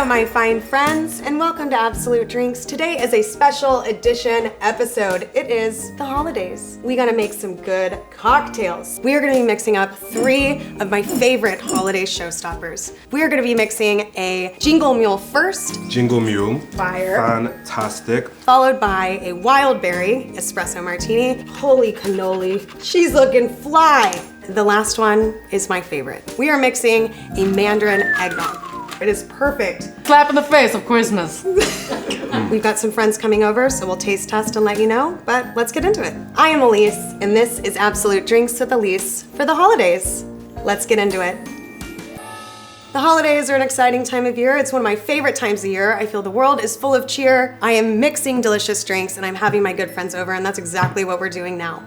Hello, my fine friends, and welcome to Absolute Drinks. Today is a special edition episode. It is the holidays. We gotta make some good cocktails. We are gonna be mixing up 3 of my favorite holiday showstoppers. We are gonna be mixing a Jingle Mule first. Jingle Mule. Fire. Fantastic. Followed by a Wild Berry Espresso Martini. Holy cannoli, she's looking fly. The last one is my favorite. We are mixing a Mandrin Eggnog. It is perfect. Slap in the face of Christmas. We've got some friends coming over, so we'll taste test and let you know, but let's get into it. I am Elyse, and this is Absolute Drinks with Elyse for the holidays. Let's get into it. The holidays are an exciting time of year. It's one of my favorite times of year. I feel the world is full of cheer. I am mixing delicious drinks, and I'm having my good friends over, and that's exactly what we're doing now.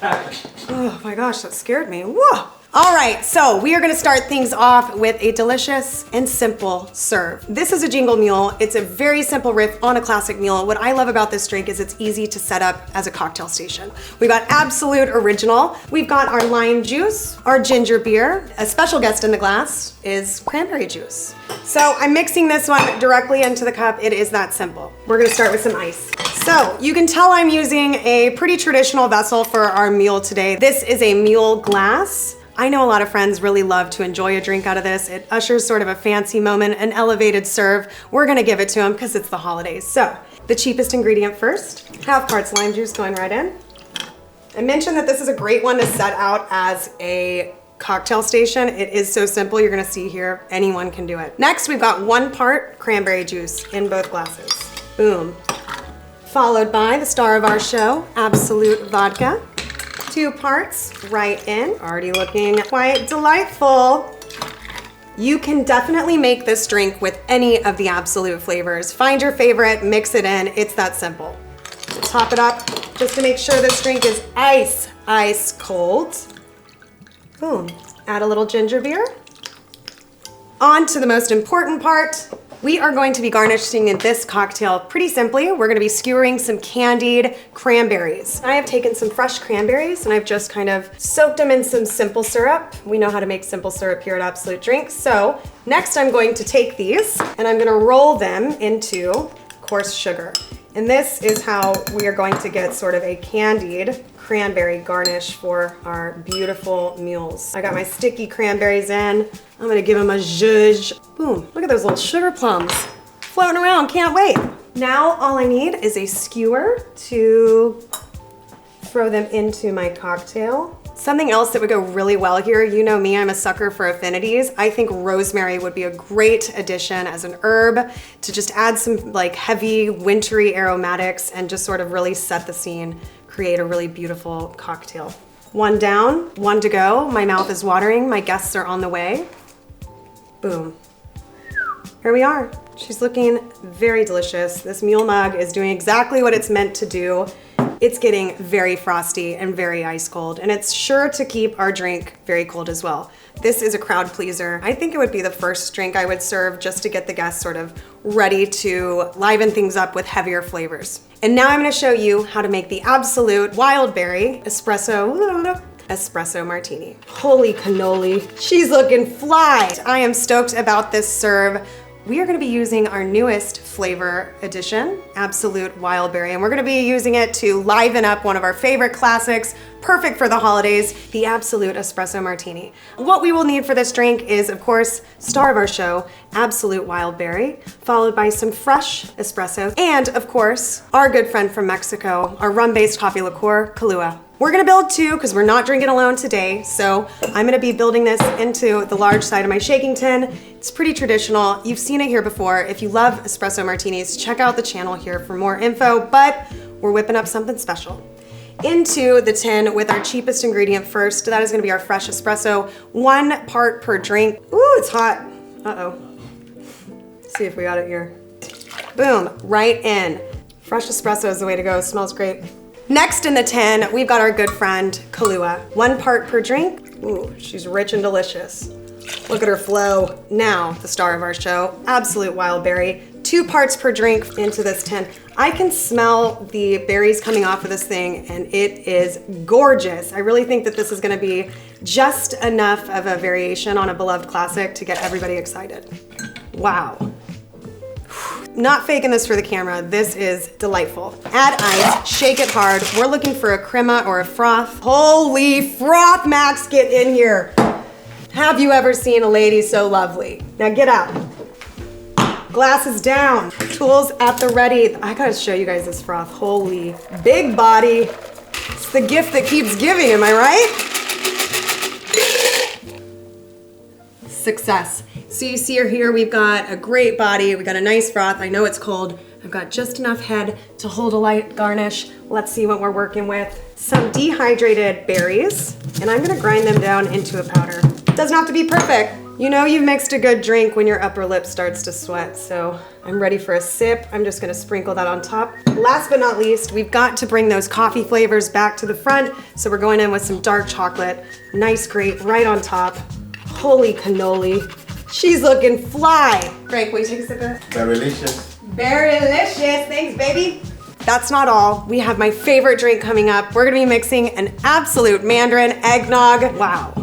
Oh my gosh, that scared me. Whoa! All right, so we are gonna start things off with a delicious and simple serve. This is a Jingle Mule. It's a very simple riff on a classic mule. What I love about this drink is it's easy to set up as a cocktail station. We've got Absolut Original. We've got our lime juice, our ginger beer. A special guest in the glass is Cranberry Juice. So I'm mixing this one directly into the cup. It is that simple. We're gonna start with some ice. So you can tell I'm using a pretty traditional vessel for our mule today. This is a mule glass. I know a lot of friends really love to enjoy a drink out of this. It ushers sort of a fancy moment, an elevated serve. We're gonna give it to them because it's the holidays. So the cheapest ingredient first, 1/2 parts lime juice going right in. I mentioned that this is a great one to set out as a cocktail station. It is so simple, you're gonna see here, anyone can do it. Next, we've got 1 part cranberry juice in both glasses. Boom. Followed by the star of our show, Absolut Vodka. 2 parts right in. Already looking quite delightful. You can definitely make this drink with any of the Absolut flavors. Find your favorite, mix it in. It's that simple. Top it up just to make sure this drink is ice cold. Boom. Add a little ginger beer. On to the most important part. We are going to be garnishing in this cocktail pretty simply. We're gonna be skewering some candied cranberries. I have taken some fresh cranberries and I've just kind of soaked them in some simple syrup. We know how to make simple syrup here at Absolute Drinks. So next I'm going to take these and I'm gonna roll them into coarse sugar. And this is how we are going to get sort of a candied cranberry garnish for our beautiful mules. I got my sticky cranberries in. I'm gonna give them a zhuzh. Boom, look at those little sugar plums floating around, can't wait. Now all I need is a skewer to throw them into my cocktail. Something else that would go really well here, you know me, I'm a sucker for affinities. I think rosemary would be a great addition as an herb to just add some like heavy wintry aromatics and just sort of really set the scene, create a really beautiful cocktail. 1 down, 1 to go. My mouth is watering, my guests are on the way. Boom. Here we are. She's looking very delicious. This mule mug is doing exactly what it's meant to do. It's getting very frosty and very ice cold, and it's sure to keep our drink very cold as well. This is a crowd pleaser. I think it would be the first drink I would serve just to get the guests sort of ready to liven things up with heavier flavors. And now I'm gonna show you how to make the Absolut Wild Berry Espresso Martini. Holy cannoli, she's looking fly. I am stoked about this serve. We are gonna be using our newest flavor addition, Absolut Wild Berry, and we're gonna be using it to liven up one of our favorite classics, perfect for the holidays, the Absolut Espresso Martini. What we will need for this drink is, of course, star of our show, Absolut Wild Berry, followed by some fresh espresso, and of course, our good friend from Mexico, our rum-based coffee liqueur, Kahlúa. We're gonna build 2 because we're not drinking alone today. So I'm gonna be building this into the large side of my shaking tin. It's pretty traditional. You've seen it here before. If you love espresso martinis, check out the channel here for more info, but we're whipping up something special. Into the tin with our cheapest ingredient first. That is gonna be our fresh espresso, 1 part per drink. Ooh, it's hot. Uh-oh. See if we got it here. Boom, right in. Fresh espresso is the way to go, it smells great. Next in the tin, we've got our good friend, Kahlúa. 1 part per drink. Ooh, she's rich and delicious. Look at her flow. Now, the star of our show, Absolut Wild Berry. 2 parts per drink into this tin. I can smell the berries coming off of this thing and it is gorgeous. I really think that this is gonna be just enough of a variation on a beloved classic to get everybody excited. Wow. Not faking this for the camera, this is delightful. Add ice, shake it hard. We're looking for a crema or a froth. Holy froth, Max, get in here. Have you ever seen a lady so lovely? Now get out. Glasses down, tools at the ready. I gotta show you guys this froth. Holy, big body. It's the gift that keeps giving, am I right? Success. So you see here, we've got a great body. We got a nice froth. I know it's cold. I've got just enough head to hold a light garnish. Let's see what we're working with. Some dehydrated berries, and I'm gonna grind them down into a powder. Doesn't have to be perfect. You know you've mixed a good drink when your upper lip starts to sweat, so I'm ready for a sip. I'm just gonna sprinkle that on top. Last but not least, we've got to bring those coffee flavors back to the front, so we're going in with some dark chocolate. Nice grate right on top. Holy cannoli. She's looking fly. Frank, will you take a sip of this? Very delicious. Very delicious, thanks baby. That's not all. We have my favorite drink coming up. We're gonna be mixing an Absolut Mandrin Eggnog. Wow.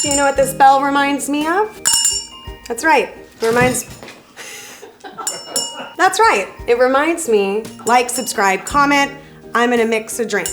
Do you know what this bell reminds me of? That's right, it reminds... That's right, it reminds me, like, subscribe, comment, I'm gonna mix a drink.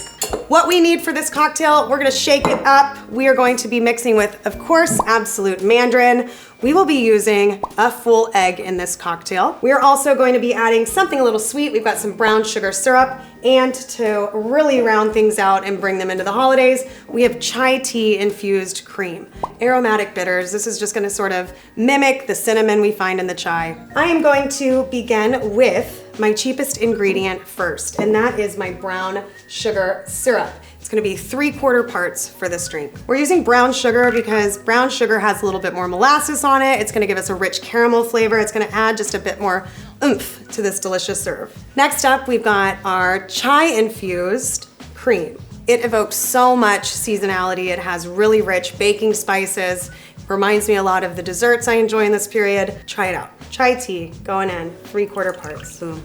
What we need for this cocktail, we're gonna shake it up. We are going to be mixing with, of course, Absolut Mandrin. We will be using a full egg in this cocktail. We are also going to be adding something a little sweet. We've got some brown sugar syrup, and to really round things out and bring them into the holidays, we have Chai Tea Infused Cream. Aromatic Bitters. This is just gonna sort of mimic the cinnamon we find in the chai. I am going to begin with my cheapest ingredient first, and that is my brown sugar syrup. It's gonna be 3/4 parts for this drink. We're using brown sugar because brown sugar has a little bit more molasses on it. It's gonna give us a rich caramel flavor. It's gonna add just a bit more oomph to this delicious serve. Next up, we've got our Chai Infused Cream. It evokes so much seasonality. It has really rich baking spices. Reminds me a lot of the desserts I enjoy in this period. Try it out. Chai tea going in, 3/4 parts. Boom.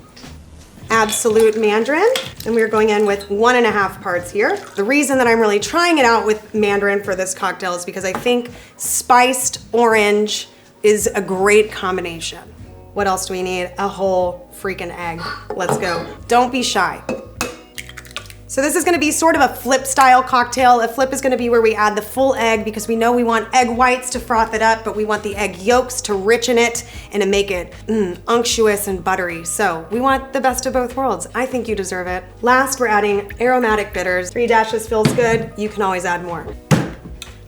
Absolut Mandrin, and we're going in with 1.5 parts here. The reason that I'm really trying it out with Mandrin for this cocktail is because I think spiced orange is a great combination. What else do we need? A whole freaking egg. Let's go. Don't be shy. So this is gonna be sort of a flip style cocktail. A flip is gonna be where we add the full egg because we know we want egg whites to froth it up, but we want the egg yolks to richen it and to make it unctuous and buttery. So we want the best of both worlds. I think you deserve it. Last, we're adding Aromatic Bitters. 3 dashes feels good. You can always add more.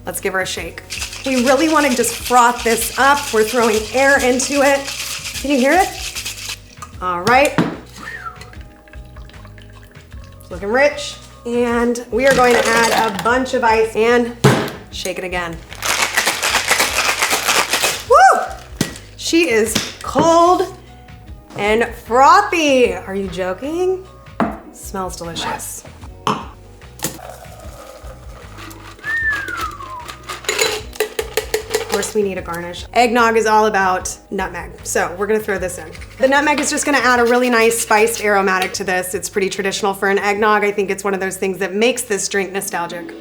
Let's give her a shake. We really wanna just froth this up. We're throwing air into it. Can you hear it? All right. Looking rich. And we are going to add a bunch of ice and shake it again. Woo! She is cold and frothy. Are you joking? Smells delicious. Of course we need a garnish. Eggnog is all about nutmeg, so we're gonna throw this in. The nutmeg is just gonna add a really nice spiced aromatic to this. It's pretty traditional for an eggnog. I think it's one of those things that makes this drink nostalgic.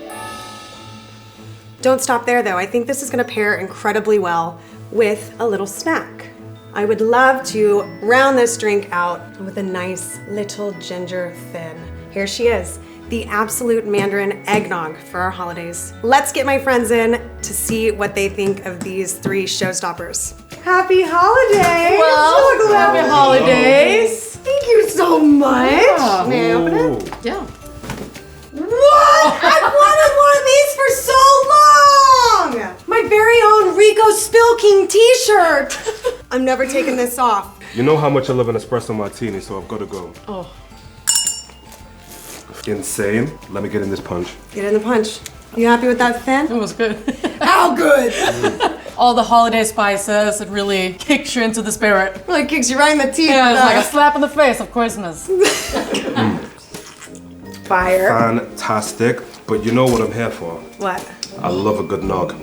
Don't stop there though. I think this is gonna pair incredibly well with a little snack. I would love to round this drink out with a nice little ginger thin. Here she is. The Absolut Mandrin Eggnog for our holidays. Let's get my friends in to see what they think of these 3 showstoppers. Happy holidays! Well, happy holidays! Thank you so much. Yeah. May I open it? Yeah. What? I've wanted one of these for so long! My very own Rico Spill King t-shirt. I'm never taking this off. You know how much I love an espresso martini, so I've got to go. Oh. Insane. Let me get in this punch. Get in the punch. You happy with that thin? It was good. How good? All the holiday spices, it really kicks you into the spirit. Really kicks you right in the teeth. Yeah, it's like a slap in the face of Christmas. Fire. Fantastic. But you know what I'm here for. What? I love a good nog.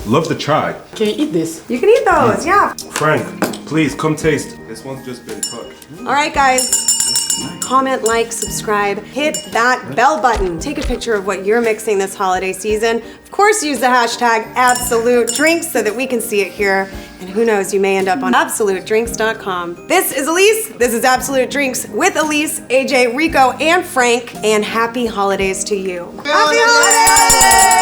Love the chai. Can you eat this? You can eat those, yeah. Frank, please come taste. This one's just been cooked. All right, guys. Comment, like, subscribe, hit that bell button. Take a picture of what you're mixing this holiday season. Of course, use the hashtag Absolute Drinks so that we can see it here. And who knows, you may end up on AbsolutDrinks.com. This is Elyse. This is Absolute Drinks with Elyse, AJ, Rico, and Frank. And happy holidays to you. Happy holidays!